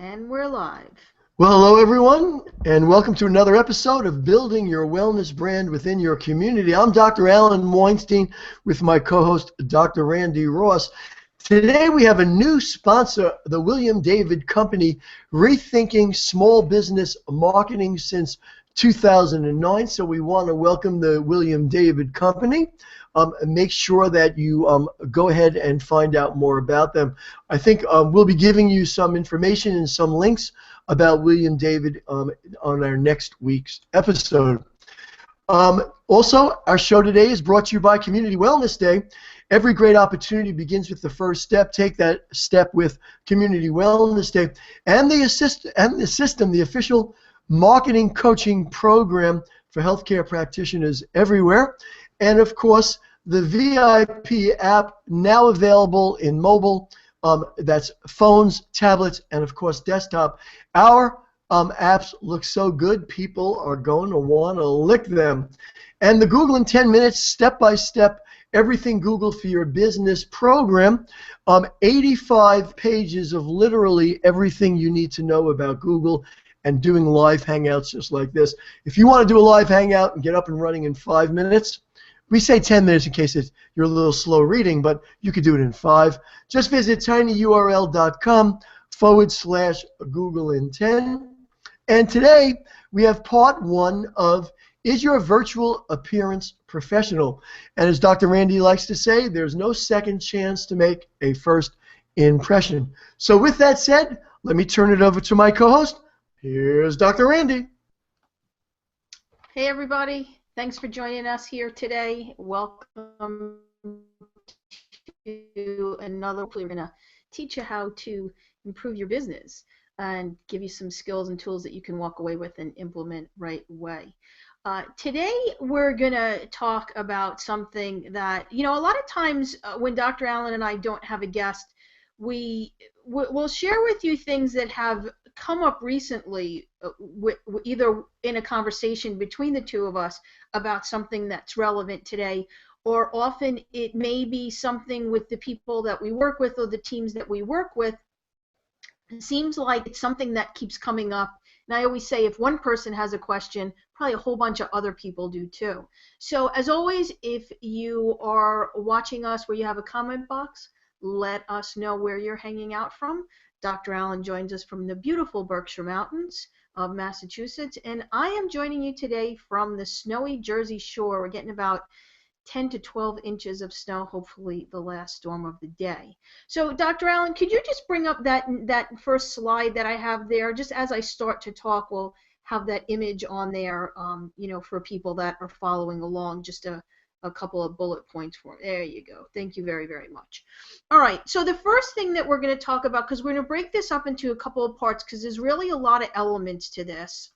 And we're live. Well, hello everyone, and welcome to another episode of Building Your Wellness Brand Within Your Community. I'm Dr. Alan Weinstein with my co-host, Dr. Randi Ross. Today we have a new sponsor, the William David Company, rethinking small business marketing since 2009. So we want to welcome the William David Company. Make sure that you go ahead and find out more about them. I think we'll be giving you some information and some links about William David on our next week's episode. Also, our show today is brought to you by Community Wellness Day. Every great opportunity begins with the first step. Take that step with Community Wellness Day and the system, the official marketing coaching program for healthcare practitioners everywhere. And of course, the VIP app now available in mobile. That's phones, tablets, and of course desktop. Our apps look so good, people are going to want to lick them. And the Google in 10 minutes, step-by-step, everything Google for your business program. 85 pages of literally everything you need to know about Google and doing live hangouts just like this. If you want to do a live hangout and get up and running in 5 minutes, we say 10 minutes in case you're a little slow reading, but you could do it in 5. Just visit tinyurl.com/Google in 10. And today we have part 1 of Is Your Virtual Appearance Professional? And as Dr. Randi likes to say, there's no second chance to make a first impression. So with that said, let me turn it over to my co-host. Here's Dr. Randi. Hey everybody, thanks for joining us here today. Welcome to another. We're going to teach you how to improve your business and give you some skills and tools that you can walk away with and implement right away. Today we're going to talk about something that, a lot of times when Dr. Allen and I don't have a guest, we'll share with you things that have come up recently, either in a conversation between the two of us about something that's relevant today, or often it may be something with the people that we work with or the teams that we work with. It seems like it's something that keeps coming up. And I always say if one person has a question, probably a whole bunch of other people do too. So as always, if you are watching us where you have a comment box, let us know where you're hanging out from. Dr. Allen joins us from the beautiful Berkshire Mountains of Massachusetts, and I am joining you today from the snowy Jersey Shore. We're getting about 10 to 12 inches of snow, hopefully the last storm of the day. So, Dr. Allen, could you just bring up that first slide that I have there? Just as I start to talk, we'll have that image on there, for people that are following along, just a couple of bullet points for it. There you go. Thank you very, very much. All right, so the first thing that we're going to talk about, because we're going to break this up into a couple of parts because there's really a lot of elements to this.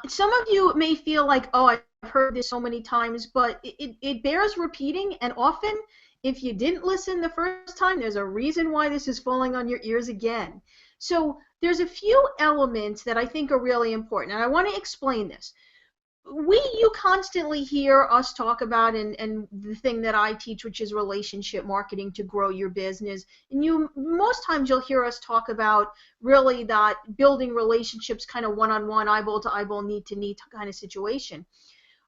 Some of you may feel like, oh, I've heard this so many times, but it bears repeating, and often if you didn't listen the first time, there's a reason why this is falling on your ears again. So there's a few elements that I think are really important, and I want to explain this. You constantly hear us talk about, and the thing that I teach, which is relationship marketing to grow your business, and most times you'll hear us talk about really that building relationships kind of one-on-one, eyeball to eyeball, need to need kind of situation.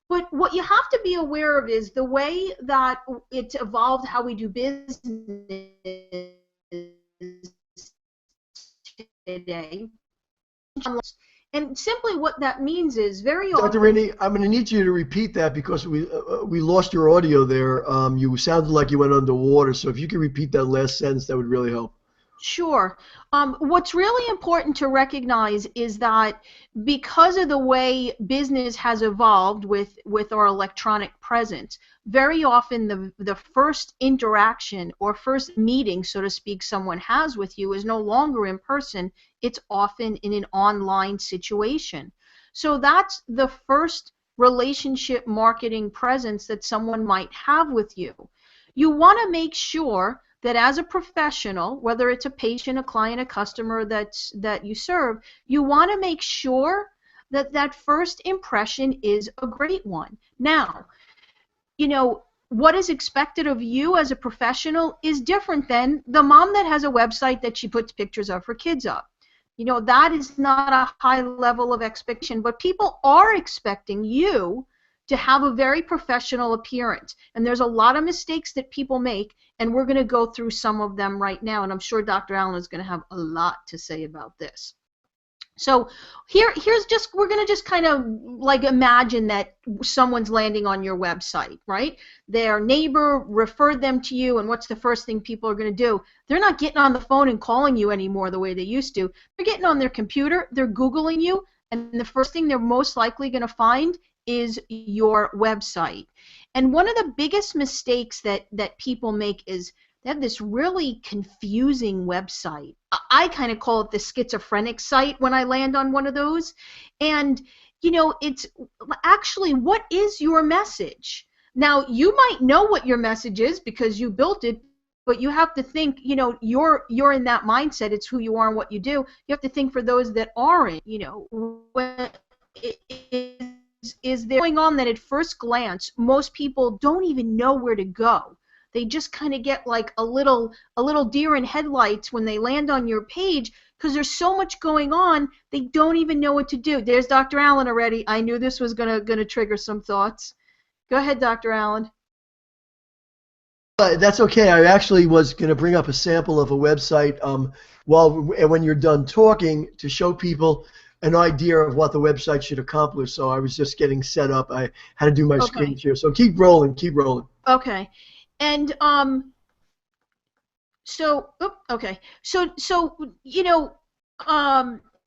But what you have to be aware of is the way that it's evolved how we do business today. And simply what that means is very often... Dr. Randi, I'm going to need you to repeat that because we lost your audio there. You sounded like you went underwater, so if you could repeat that last sentence, that would really help. Sure. What's really important to recognize is that because of the way business has evolved with our electronic presence, very often the first interaction or first meeting, so to speak, someone has with you is no longer in person. It's often in an online situation. So that's the first relationship marketing presence that someone might have with you. You want to make sure that as a professional, whether it's a patient, a client, a customer that you serve, you want to make sure that that first impression is a great one. Now, what is expected of you as a professional is different than the mom that has a website that she puts pictures of her kids up. You know, that is not a high level of expectation, but people are expecting you to have a very professional appearance. And there's a lot of mistakes that people make, and we're going to go through some of them right now, and I'm sure Dr. Allen is going to have a lot to say about this. So here's just, we're going to just kind of like imagine that someone's landing on your website, right? Their neighbor referred them to you, and what's the first thing people are going to do? They're not getting on the phone and calling you anymore the way they used to. They're getting on their computer, they're Googling you, and the first thing they're most likely going to find is your website. And one of the biggest mistakes that people make is they have this really confusing website. I kind of call it the schizophrenic site when I land on one of those. And, you know, it's actually, what is your message? Now, you might know what your message is because you built it, but you have to think, you know, you're in that mindset. It's who you are and what you do. You have to think for those that aren't, you know, is there going on that at first glance, most people don't even know where to go. They just kind of get like a little deer in headlights when they land on your page because there's so much going on, they don't even know what to do. There's Dr. Allen already. I knew this was gonna trigger some thoughts. Go ahead, Dr. Allen. That's okay. I actually was going to bring up a sample of a website when you're done talking to show people an idea of what the website should accomplish. So I was just getting set up. I had to do my screen share. So keep rolling, keep rolling. Okay. And so you know,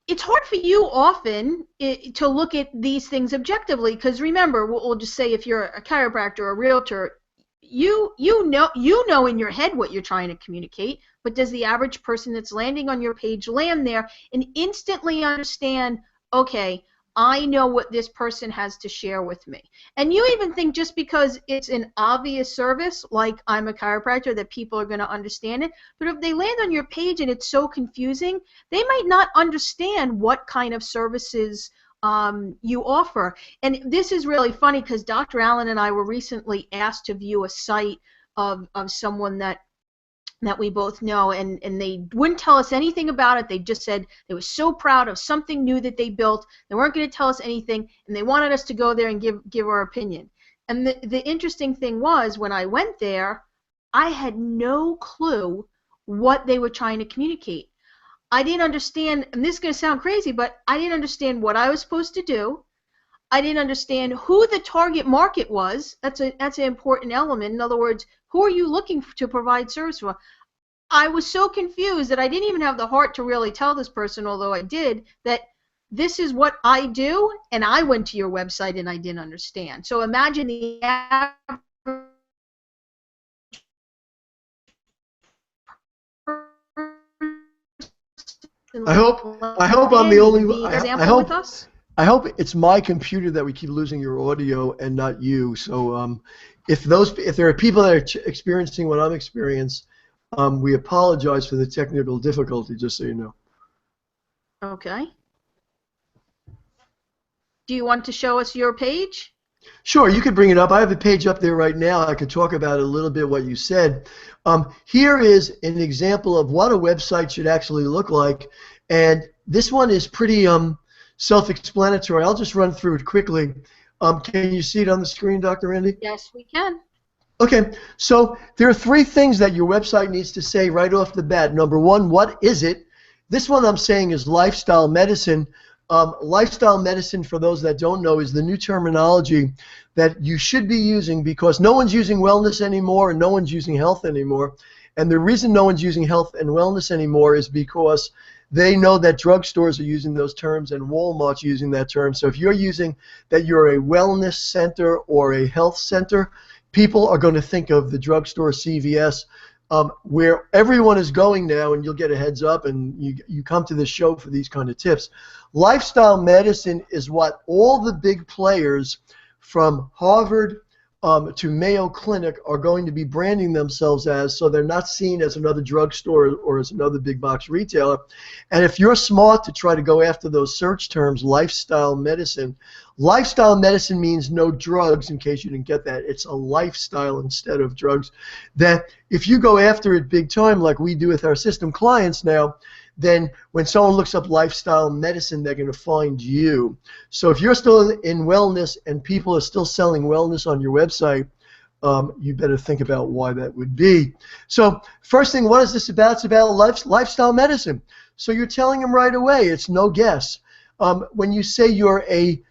it's hard for you often to look at these things objectively because remember, we'll just say if you're a chiropractor or a realtor, you know in your head what you're trying to communicate, but does the average person that's landing on your page land there and instantly understand, okay, I know what this person has to share with me? And you even think just because it's an obvious service, like I'm a chiropractor, that people are going to understand it. But if they land on your page and it's so confusing, they might not understand what kind of services you offer. And this is really funny because Dr. Allen and I were recently asked to view a site of someone that we both know, and they wouldn't tell us anything about it. They just said they were so proud of something new that they built. They weren't going to tell us anything, and they wanted us to go there and give our opinion. And the interesting thing was, when I went there, I had no clue what they were trying to communicate. I didn't understand, and this is going to sound crazy, but I didn't understand what I was supposed to do. I didn't understand who the target market was. That's an important element. In other words, who are you looking to provide service for? I was so confused that I didn't even have the heart to really tell this person, although I did, that this is what I do, and I went to your website and I didn't understand. So imagine the I hope I'm the only one. I hope it's my computer that we keep losing your audio and not you. So if there are people that are experiencing what I'm experiencing, we apologize for the technical difficulty, just so you know. Okay. Do you want to show us your page? Sure, you could bring it up. I have the page up there right now. I could talk about it a little bit, what you said. Here is an example of what a website should actually look like. And this one is pretty self-explanatory. I'll just run through it quickly. Can you see it on the screen, Dr. Randi? Yes, we can. Okay, so there are three things that your website needs to say right off the bat. Number one, what is it? This one I'm saying is lifestyle medicine. Lifestyle medicine, for those that don't know, is the new terminology that you should be using because no one's using wellness anymore and no one's using health anymore. And the reason no one's using health and wellness anymore is because they know that drugstores are using those terms and Walmart's using that term. So if you're using that you're a wellness center or a health center, people are going to think of the drugstore, CVS, where everyone is going now, and you'll get a heads up, and you come to this show for these kind of tips. Lifestyle medicine is what all the big players from Harvard, to Mayo Clinic are going to be branding themselves as, so they're not seen as another drugstore or as another big box retailer. And if you're smart to try to go after those search terms, lifestyle medicine means no drugs, in case you didn't get that. It's a lifestyle instead of drugs. That if you go after it big time, like we do with our system clients now, then when someone looks up lifestyle medicine, they're going to find you. So if you're still in wellness and people are still selling wellness on your website, you better think about why that would be. So first thing, what is this about? It's about lifestyle medicine. So you're telling them right away. It's no guess. When you say you're a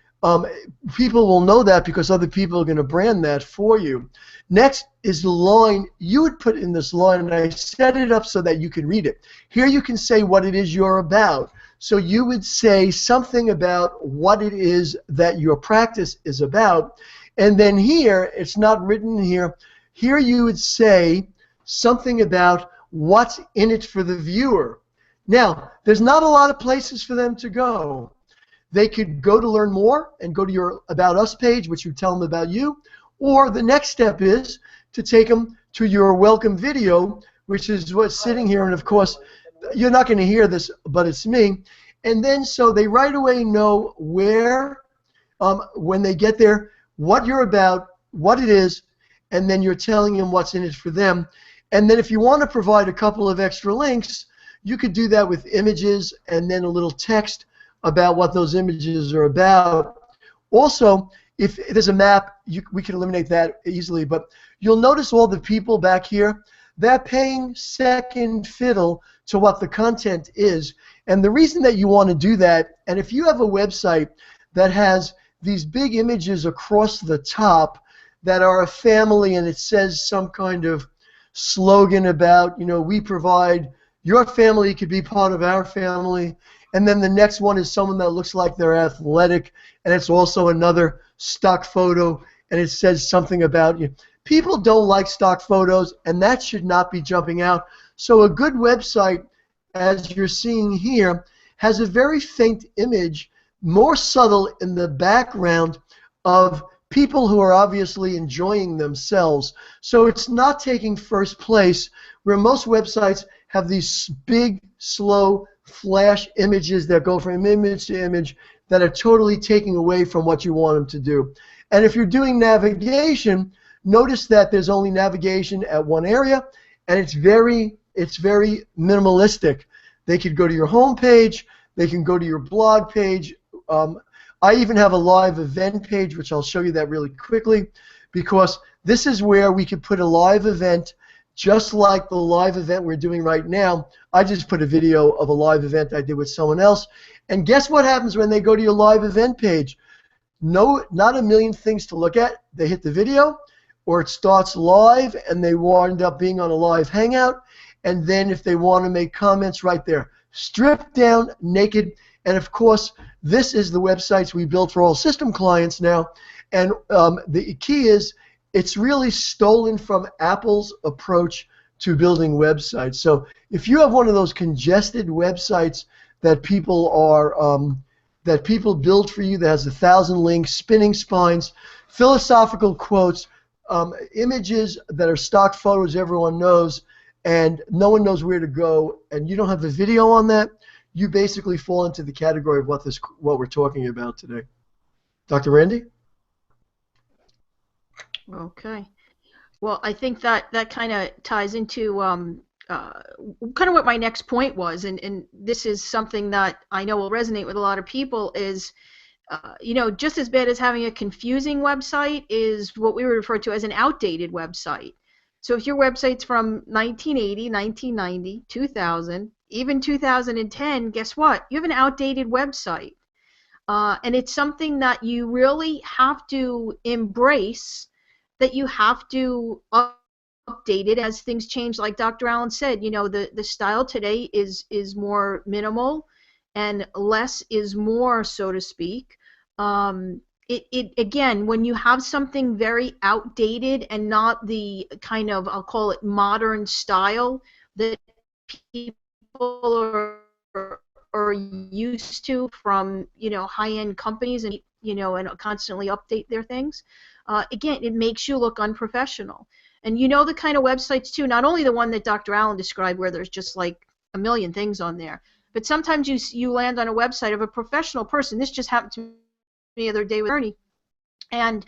people will know that because other people are going to brand that for you. Next is the line you would put in this line, and I set it up so that you can read it. Here you can say what it is you're about. So you would say something about what it is that your practice is about. And then here, it's not written here, here you would say something about what's in it for the viewer. Now, there's not a lot of places for them to go. They could go to learn more and go to your About Us page, which would tell them about you. Or the next step is to take them to your welcome video, which is what's sitting here. And of course, you're not going to hear this, but it's me. And then so they right away know where, when they get there, what you're about, what it is, and then you're telling them what's in it for them. And then if you want to provide a couple of extra links, you could do that with images and then a little text about what those images are about. Also, if there's a map, we can eliminate that easily, but you'll notice all the people back here, they're paying second fiddle to what the content is. And the reason that you want to do that, and if you have a website that has these big images across the top that are a family and it says some kind of slogan about, you know, we provide, your family could be part of our family, and then the next one is someone that looks like they're athletic, and it's also another stock photo, and it says something about you. People don't like stock photos, and that should not be jumping out. So a good website, as you're seeing here, has a very faint image, more subtle in the background of people who are obviously enjoying themselves. So it's not taking first place, where most websites have these big, slow, flash images that go from image to image that are totally taking away from what you want them to do. And if you're doing navigation, notice that there's only navigation at one area, and it's very minimalistic. They could go to your home page, they can go to your blog page. I even have a live event page, which I'll show you that really quickly, because this is where we could put a live event just like the live event we're doing right now. I just put a video of a live event I did with someone else. And guess what happens when they go to your live event page? No, not a million things to look at. They hit the video, or it starts live, and they wind up being on a live hangout. And then if they want to make comments right there, stripped down, naked. And of course, this is the websites we built for all system clients now. And the key is, it's really stolen from Apple's approach to building websites. So if you have one of those congested websites that people build for you that has 1,000 links, spinning spines, philosophical quotes, images that are stock photos everyone knows, and no one knows where to go, and you don't have the video on that, you basically fall into the category of what we're talking about today. Dr. Randi? Okay. Well, I think that kind of ties into kind of what my next point was, and this is something that I know will resonate with a lot of people, is you know, just as bad as having a confusing website is what we would refer to as an outdated website. So if your website's from 1980, 1990, 2000, even 2010, guess what? You have an outdated website. And it's something that you really have to embrace, that you have to update it as things change. Like Dr. Allen said, you know, the style today is more minimal, and less is more, so to speak. It again, when you have something very outdated and not the kind of, I'll call it modern style that people are used to from, you know, high-end companies, and, you know, and constantly update their things, again, it makes you look unprofessional. And you know the kind of websites too, not only the one that Dr. Allen described where there's just like a million things on there, but sometimes you land on a website of a professional person. This just happened to me the other day with Ernie. And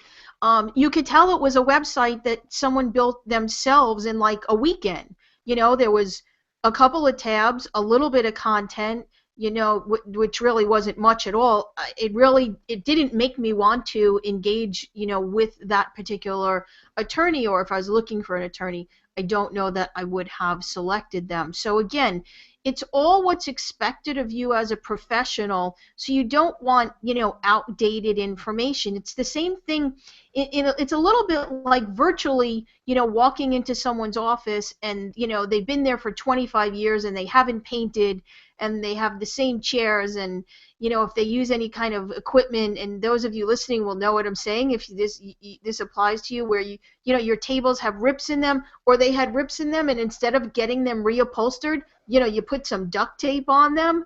you could tell it was a website that someone built themselves in like a weekend. You know, there was a couple of tabs, a little bit of content, you know, which really wasn't much at all. It didn't make me want to engage, you know, with that particular attorney, or if I was looking for an attorney, I don't know that I would have selected them. So again, it's all what's expected of you as a professional, so you don't want, you know, outdated information. It's the same thing, it's a little bit like virtually, you know, walking into someone's office and, you know, they've been there for 25 years and they haven't painted and they have the same chairs, and, you know, if they use any kind of equipment, and those of you listening will know what I'm saying if this applies to you, where you know, your tables have rips in them, or they had rips in them, and instead of getting them reupholstered, you know, you put some duct tape on them.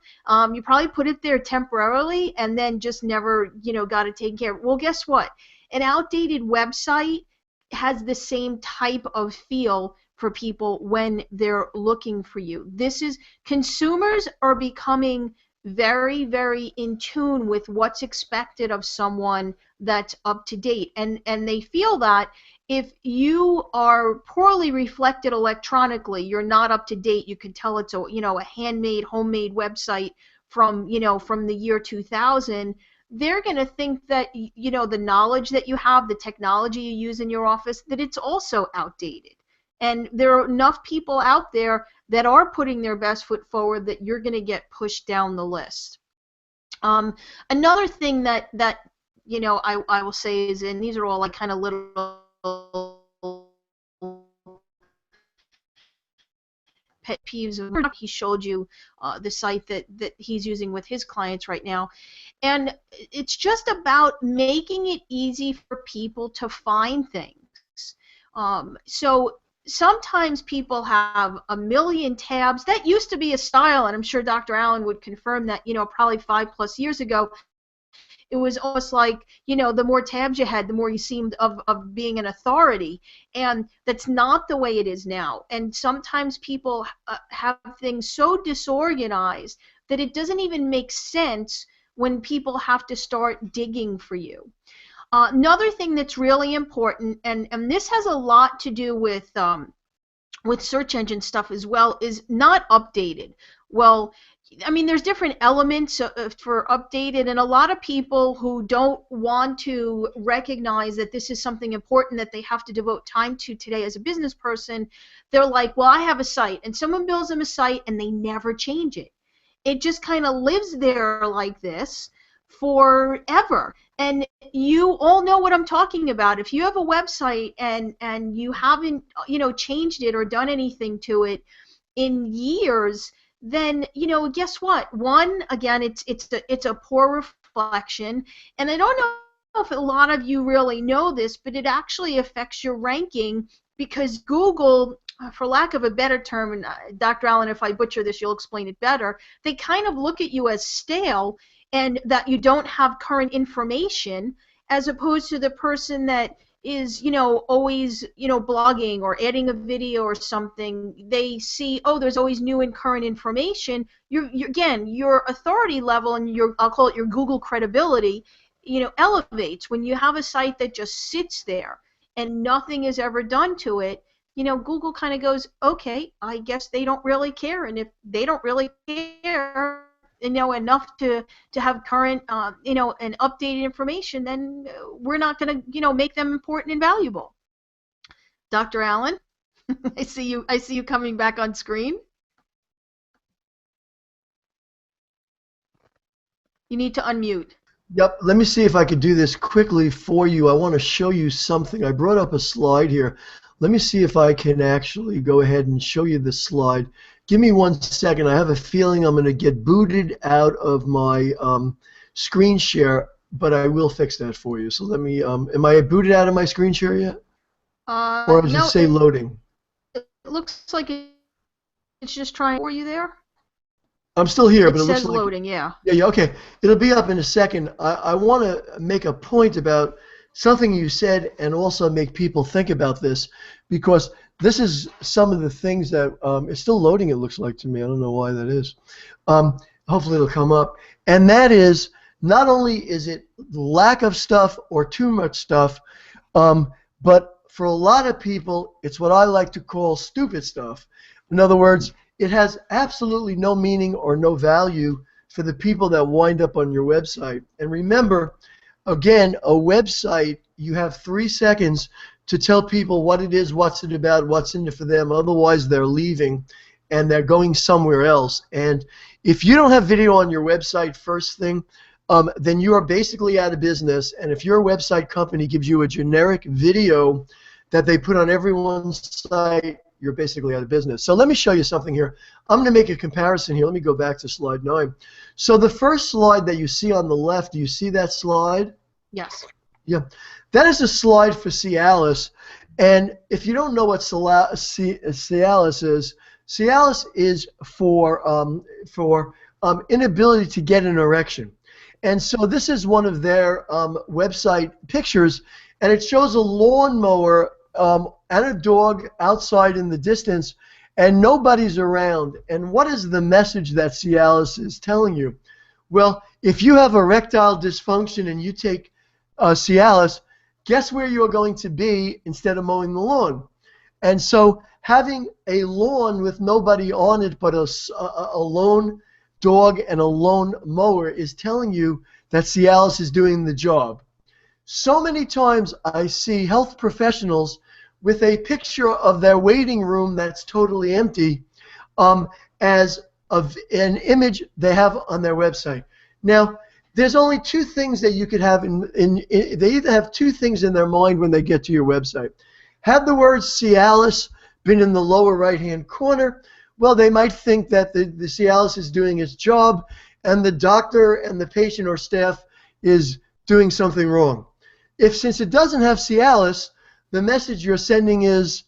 You probably put it there temporarily and then just never, you know, got it taken care of. Well, guess what? An outdated website has the same type of feel for people when they're looking for you. Consumers are becoming very, very in tune with what's expected of someone that's up to date, and they feel that if you are poorly reflected electronically, you're not up to date. You can tell it's a, you know, a handmade, homemade website from, you know, from the year 2000. They're going to think that, you know, the knowledge that you have, the technology you use in your office, that it's also outdated. And there are enough people out there that are putting their best foot forward that you're going to get pushed down the list. Another thing that you know, I will say is, and these are all like kind of little pet peeves of, he showed you the site that he's using with his clients right now, and it's just about making it easy for people to find things. So sometimes people have a million tabs. That used to be a style, and I'm sure Dr. Allen would confirm that, you know, probably 5+ years ago, it was almost like, you know, the more tabs you had, the more you seemed of being an authority. And that's not the way it is now. And sometimes people have things so disorganized that it doesn't even make sense when people have to start digging for you. Another thing that's really important, and this has a lot to do with search engine stuff as well, is not updated. Well, I mean, there's different elements for updated, and a lot of people who don't want to recognize that this is something important that they have to devote time to today as a business person, they're like, well, I have a site, and someone builds them a site and they never change it. It just kind of lives there like this forever. And you all know what I'm talking about. If you have a website and you haven't, you know, changed it or done anything to it in years, then, you know, guess what? One, again, it's a poor reflection, and I don't know if a lot of you really know this, but it actually affects your ranking, because Google, for lack of a better term, and Dr. Allen, if I butcher this, you'll explain it better, they kind of look at you as stale and that you don't have current information, as opposed to the person that is, you know, always, you know, blogging or adding a video or something. They see, oh, there's always new and current information. Again, your authority level and your, I'll call it your Google credibility, you know, elevates. When you have a site that just sits there and nothing is ever done to it, you know, Google kind of goes, okay, I guess they don't really care. And if they don't really care, you know, enough to have current, you know, and updated information, then we're not going to, you know, make them important and valuable. Dr. Allen, I see you coming back on screen. You need to unmute. Yep, let me see if I could do this quickly for you. I want to show you something. I brought up a slide here. Let me see if I can actually go ahead and show you this slide. Give me 1 second. I have a feeling I'm going to get booted out of my screen share, but I will fix that for you. So let me, am I booted out of my screen share yet? Or does No, it say loading? It looks like it's just trying for you there. I'm still here, but it looks says like loading, yeah. Yeah, okay. It'll be up in a second. I want to make a point about something you said and also make people think about this, because this is some of the things that it's still loading, it looks like to me. I don't know why that is. Hopefully it'll come up. And that is, not only is it lack of stuff or too much stuff, but for a lot of people, it's what I like to call stupid stuff. In other words, it has absolutely no meaning or no value for the people that wind up on your website. And remember, again, a website, you have 3 seconds to tell people what it is, what's it about, what's in it for them. Otherwise, they're leaving and they're going somewhere else. And if you don't have video on your website first thing, then you are basically out of business. And if your website company gives you a generic video that they put on everyone's site, you're basically out of business. So let me show you something here. I'm going to make a comparison here. Let me go back to slide 9. So the first slide that you see on the left, do you see that slide? Yes. Yeah. That is a slide for Cialis. And if you don't know what Cialis is, Cialis is for inability to get an erection. And so this is one of their website pictures, and it shows a lawnmower and a dog outside in the distance, and nobody's around. And what is the message that Cialis is telling you? Well, if you have erectile dysfunction and you take Cialis, guess where you're going to be instead of mowing the lawn? And so having a lawn with nobody on it but a lone dog and a lone mower is telling you that Cialis is doing the job. So many times I see health professionals with a picture of their waiting room that's totally empty as of an image they have on their website. Now, there's only 2 things that you could have they either have 2 things in their mind when they get to your website. Had the word Cialis been in the lower right-hand corner, well, they might think that the Cialis is doing its job and the doctor and the patient or staff is doing something wrong. Since it doesn't have Cialis, the message you're sending is,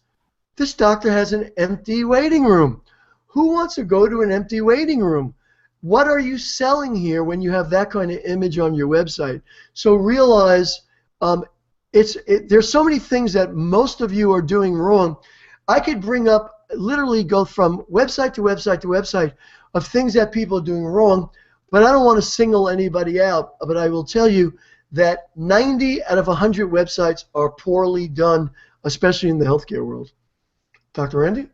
this doctor has an empty waiting room. Who wants to go to an empty waiting room? What are you selling here when you have that kind of image on your website? So realize there's so many things that most of you are doing wrong. I could literally go from website to website to website of things that people are doing wrong, but I don't want to single anybody out. But I will tell you that 90 out of 100 websites are poorly done, especially in the healthcare world. Dr. Randi?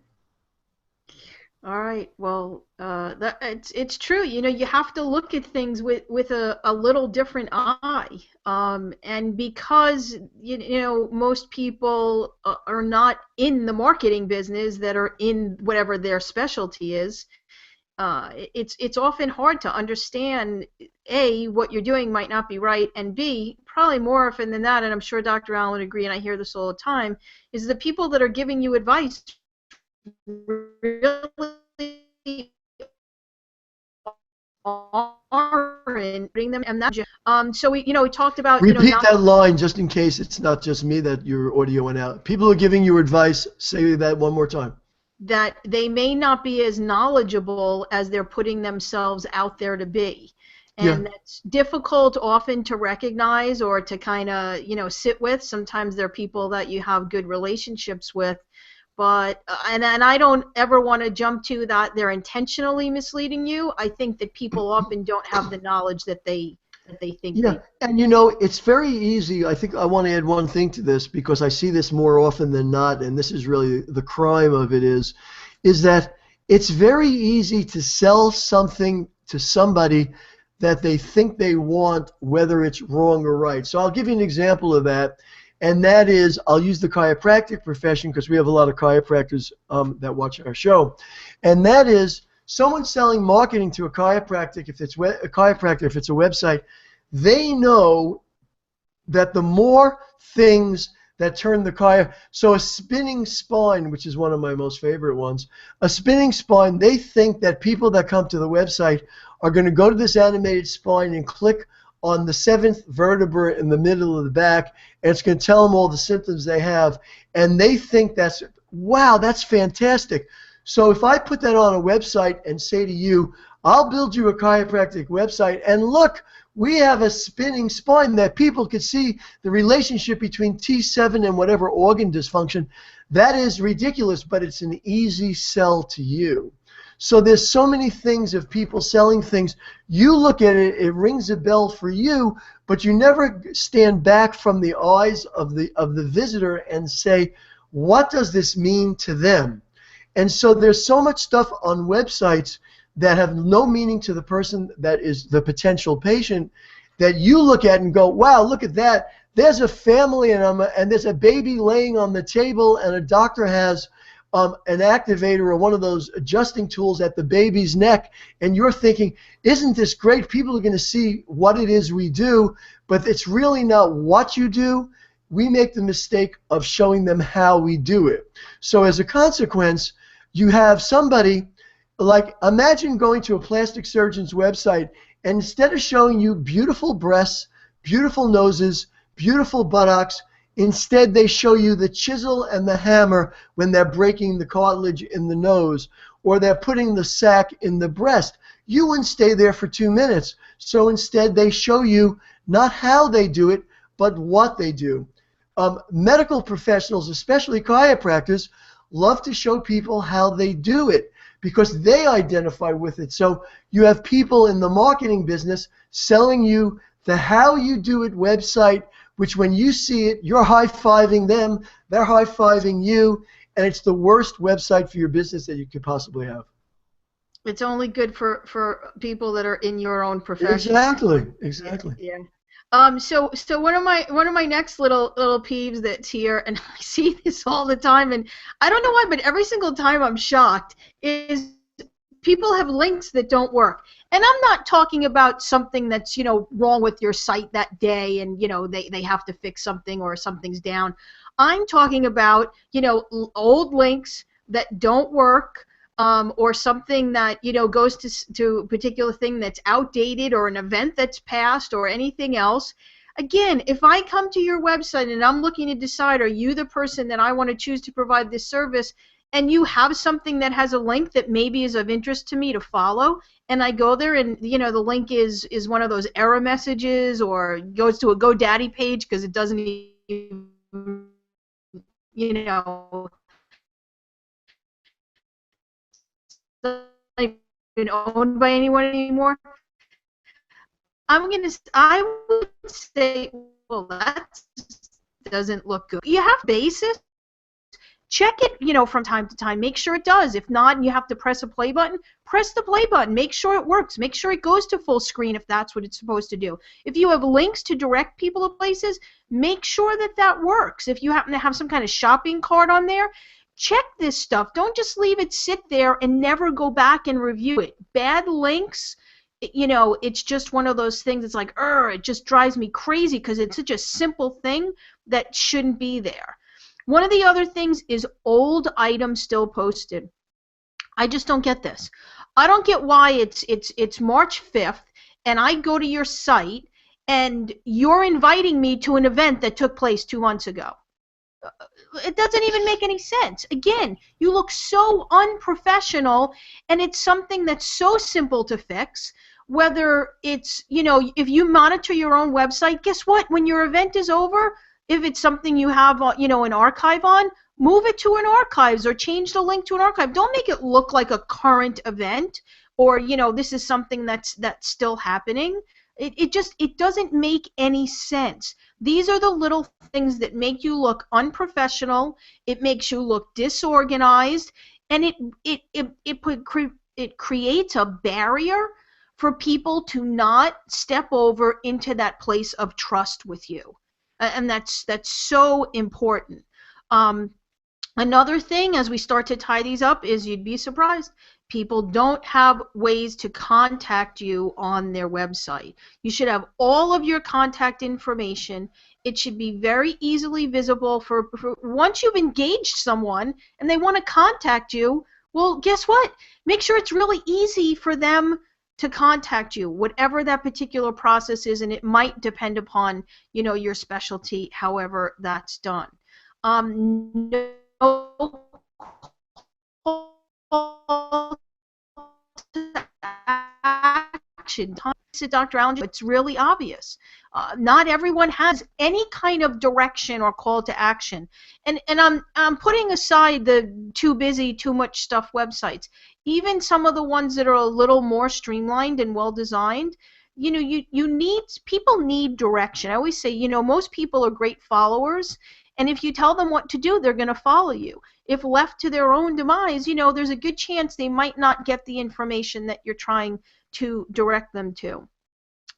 All right. Well, it's true. You know, you have to look at things with a little different eye. And because you know most people are not in the marketing business, that are in whatever their specialty is, it's often hard to understand, A, what you're doing might not be right, and B, probably more often than that, and I'm sure Dr. Allen would agree, and I hear this all the time, is the people that are giving you advice really aren't putting them, and that. So we talked about Repeat that line just in case it's not just me that your audio went out. People are giving you advice. Say that one more time. That they may not be as knowledgeable as they're putting themselves out there to be. And that's difficult often to recognize or to kind of, sit with. Sometimes they're people that you have good relationships with. But and I don't ever want to jump to that they're intentionally misleading you. I think that people often don't have the knowledge that they think. Yeah, and it's very easy. I think I want to add one thing to this because I see this more often than not, and this is really the crime of it is that it's very easy to sell something to somebody that they think they want, whether it's wrong or right. So I'll give you an example of that. And that is, I'll use the chiropractic profession because we have a lot of chiropractors that watch our show. And that is, someone selling marketing to a chiropractic, if it's a website, they know that the more things that turn the so a spinning spine, which is one of my most favorite ones, a spinning spine, they think that people that come to the website are going to go to this animated spine and click on the 7th vertebra in the middle of the back, and it's going to tell them all the symptoms they have, and they think wow, that's fantastic. So if I put that on a website and say to you, I'll build you a chiropractic website, and look, we have a spinning spine that people could see the relationship between T7 and whatever organ dysfunction. That is ridiculous, but it's an easy sell to you. So there's so many things of people selling things. You look at it, it rings a bell for you, but you never stand back from the eyes of the visitor and say, what does this mean to them? And so there's so much stuff on websites that have no meaning to the person that is the potential patient that you look at and go, wow, look at that. There's a family and there's a baby laying on the table, and a doctor has an activator or one of those adjusting tools at the baby's neck, and you're thinking, isn't this great? People are going to see what it is we do, but it's really not what you do. We make the mistake of showing them how we do it. So as a consequence, you have somebody, like, imagine going to a plastic surgeon's website, and instead of showing you beautiful breasts, beautiful noses, beautiful buttocks, instead they show you the chisel and the hammer when they're breaking the cartilage in the nose, or they're putting the sac in the breast. You wouldn't stay there for 2 minutes. So instead they show you not how they do it, but what they do. Medical professionals, especially chiropractors, love to show people how they do it because they identify with it. So you have people in the marketing business selling you the how you do it website, which when you see it, you're high-fiving them, they're high-fiving you, and it's the worst website for your business that you could possibly have. It's only good for people that are in your own profession. Exactly. Yeah. So one of my next little peeves that's here, and I see this all the time, and I don't know why, but every single time I'm shocked, is people have links that don't work. And I'm not talking about something that's, wrong with your site that day and, they have to fix something or something's down. I'm talking about, old links that don't work, or something that, goes to a particular thing that's outdated, or an event that's passed, or anything else. Again, if I come to your website and I'm looking to decide, are you the person that I want to choose to provide this service, and you have something that has a link that maybe is of interest to me to follow, and I go there and, the link is one of those error messages, or goes to a GoDaddy page because it doesn't even, not even owned by anyone anymore, I would say, well, that doesn't look good. You have basis. Check it, from time to time. Make sure it does. If not, and you have to press a play button, press the play button. Make sure it works. Make sure it goes to full screen if that's what it's supposed to do. If you have links to direct people to places, make sure that that works. If you happen to have some kind of shopping cart on there, check this stuff. Don't just leave it sit there and never go back and review it. Bad links, it's just one of those things. It's like, it just drives me crazy because it's such a simple thing that shouldn't be there. One of the other things is old items still posted. I just don't get this. I don't get why it's March 5th and I go to your site and you're inviting me to an event that took place 2 months ago. It doesn't even make any sense. Again, you look so unprofessional, and it's something that's so simple to fix. Whether it's, if you monitor your own website, guess what? When your event is over, if it's something you have, an archive on, move it to an archives or change the link to an archive. Don't make it look like a current event or, this is something that's still happening. It doesn't make any sense. These are the little things that make you look unprofessional. It makes you look disorganized, and it creates a barrier for people to not step over into that place of trust with you. And that's so important. Another thing, as we start to tie these up, is you'd be surprised. People don't have ways to contact you on their website. You should have all of your contact information. It should be very easily visible for once you've engaged someone and they want to contact you, well, guess what? Make sure it's really easy for them to contact you, whatever that particular process is, and it might depend upon, your specialty, however that's done. No call to action. Dr. Allen, it's really obvious. Not everyone has any kind of direction or call to action. And I'm putting aside the too busy, too much stuff websites. Even some of the ones that are a little more streamlined and well designed, people need direction. I always say, most people are great followers, and if you tell them what to do, they're going to follow you. If left to their own demise, there's a good chance they might not get the information that you're trying to direct them to.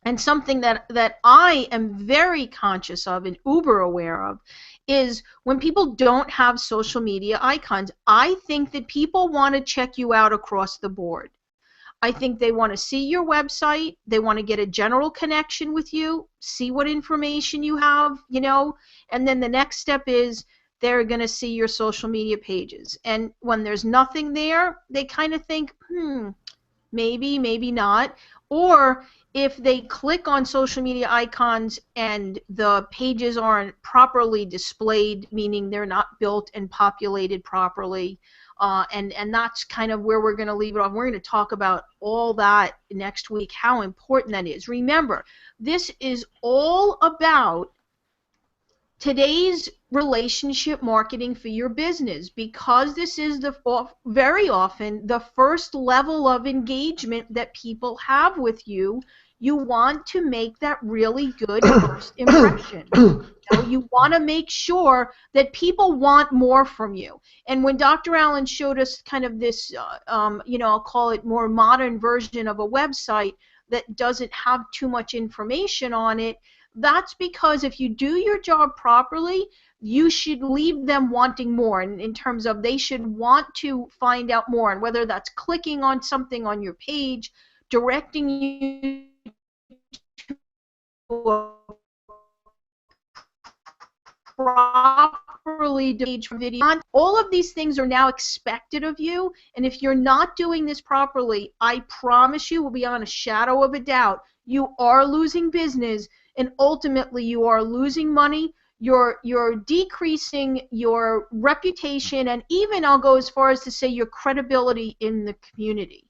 And something that I am very conscious of and uber aware of is when people don't have social media icons, I think that people want to check you out across the board. I think they want to see your website, they want to get a general connection with you, see what information you have, and then the next step is they're going to see your social media pages. And when there's nothing there, they kind of think, maybe, maybe not. Or if they click on social media icons and the pages aren't properly displayed, meaning they're not built and populated properly, and that's kind of where we're going to leave it off. We're going to talk about all that next week, how important that is. Remember, this is all about today's relationship marketing for your business, because this is very often the first level of engagement that people have with you. You want to make that really good first impression. You want to make sure that people want more from you. And when Dr. Allen showed us kind of this, I'll call it more modern version of a website that doesn't have too much information on it, that's because if you do your job properly, you should leave them wanting more, in terms of they should want to find out more, and whether that's clicking on something on your page, directing you to a properly staged video. All of these things are now expected of you, and if you're not doing this properly, I promise you, will beyond a shadow of a doubt, you are losing business, and ultimately you are losing money. You're decreasing your reputation, and even I'll go as far as to say your credibility in the community.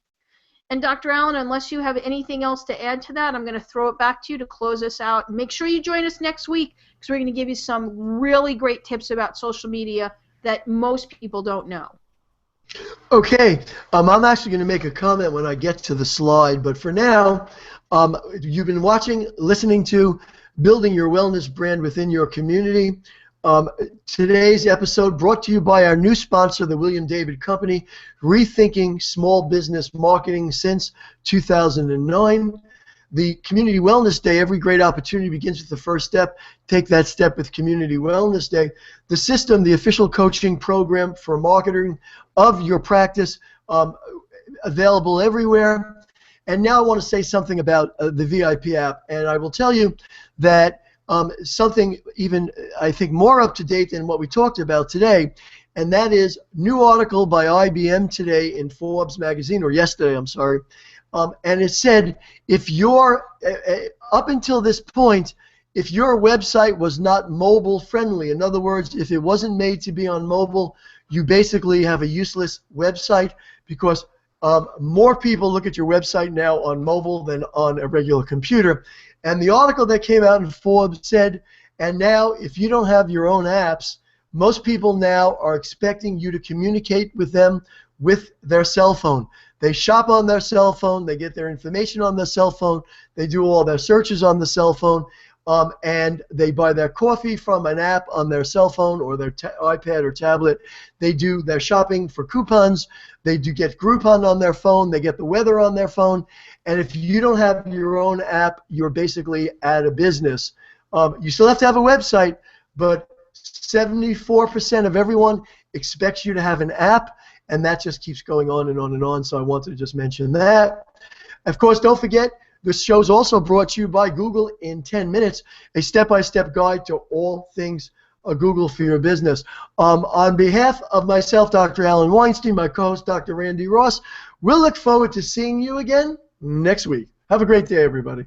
And Dr. Allen, unless you have anything else to add to that, I'm going to throw it back to you to close us out. Make sure you join us next week, because we're going to give you some really great tips about social media that most people don't know. Okay, I'm actually going to make a comment when I get to the slide, but for now, you've been listening to Building Your Wellness Brand Within Your Community. Today's episode brought to you by our new sponsor, the William David Company, rethinking small business marketing since 2009. The Community Wellness Day, every great opportunity begins with the first step. Take that step with Community Wellness Day. The system, the official coaching program for marketing of your practice, available everywhere. And now I want to say something about the VIP app, and I will tell you that something even, I think, more up to date than what we talked about today, and that is new article by IBM today in Forbes magazine, or yesterday, I'm sorry, and it said if your, up until this point, if your website was not mobile friendly, in other words, if it wasn't made to be on mobile, you basically have a useless website, because more people look at your website now on mobile than on a regular computer. And the article that came out in Forbes said, and now if you don't have your own apps, most people now are expecting you to communicate with them with their cell phone. They shop on their cell phone, they get their information on their cell phone, they do all their searches on the cell phone, and they buy their coffee from an app on their cell phone or their iPad or tablet. They do their shopping for coupons. They do get Groupon on their phone. They get the weather on their phone. And if you don't have your own app, you're basically out of business. You still have to have a website, but 74% of everyone expects you to have an app, and that just keeps going on and on and on, so I wanted to just mention that. Of course, don't forget, this show is also brought to you by Google in 10 minutes, a step-by-step guide to all things Google for your business. On behalf of myself, Dr. Alan Weinstein, my co-host, Dr. Randi Ross, we'll look forward to seeing you again next week. Have a great day, everybody.